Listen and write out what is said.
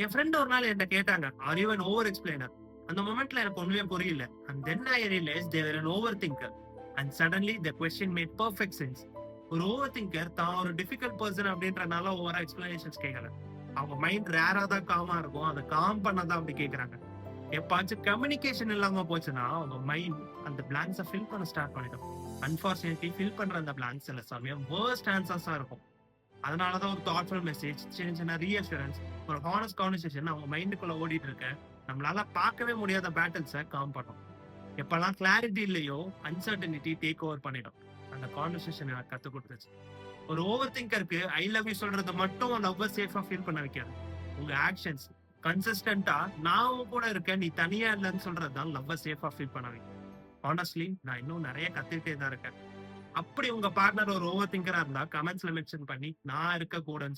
என் friend ஒரு நாள் என்கிட்ட கேட்டாங்க, are you an over explainer? அந்த மொமெண்ட்ல எனக்கு ஒண்ணுமே புரியல. And then I realised they were an over thinker. And suddenly the question made perfect sense. ஒரு ஓவர் திங்கர் தான் ஒரு டிஃபிகல்ட் பர்சன் அப்படின்றனால ஓவரா எக்ஸ்பிளனேஷன்ஸ் கேட்கல. அவங்க மைண்ட் ரேரா தான் காமா இருக்கும். அதை காம் பண்ணதான் அப்படி கேக்குறாங்க. எப்பாச்சும் கம்யூனிகேஷன் இல்லாம போச்சுன்னா அவங்க மைண்ட் அந்த பிளாங்க்ஸை ஃபில் பண்ண ஸ்டார்ட் பண்ணிடும். அன்பார்ச்சுனேட்லி ஃபில் பண்ற அந்த பிளாங்க்ஸ் சில சமயம் வேர்ஸ்ட் ஆன்சர்ஸா இருக்கும். அதனாலதான் ஒரு தாட்ஃபுல் மெசேஜ், சின்ன சின்ன ரீஅஷூரன்ஸ், ஒரு ஹானஸ்ட் கான்வர்சேஷன் அவங்க மைண்டுக்குள்ள ஓடிட்டு இருக்க நம்மளால பார்க்கவே முடியாத பேட்டில்ஸை காம் பண்ணும். எப்பெல்லாம் கிளாரிட்டி இல்லையோ அன்சர்டனிட்டி டேக் ஓவர் பண்ணிடும். அந்த கான்வர்சேஷன் எனக்கு கத்து கொடுத்துச்சு. ஒரு ஓவர் திங்கருக்கு ஐ லவ் யூ சொல்றது மட்டும் லவ் சேஃபா ஃபீல் பண்ண வைக்காது. உங்க ஆக்ஷன்ஸ் கன்சிஸ்டன்டா நான் உன் கூட இருக்கேன், நீ தனியா இல்லைன்னு சொல்றதுதான் லவ் சேஃபா ஃபீல் பண்ண வைக்கும். ஹானஸ்ட்லி நான் இன்னும் நிறைய கத்துக்கிட்டே தான் இருக்கேன். அப்படி உங்க பார்ட்னர் ஒரு ஓவர் திங்கரா இருந்தா கமெண்ட்ஸ்ல மென்ஷன் பண்ணி நான் இருக்க கூடன்னு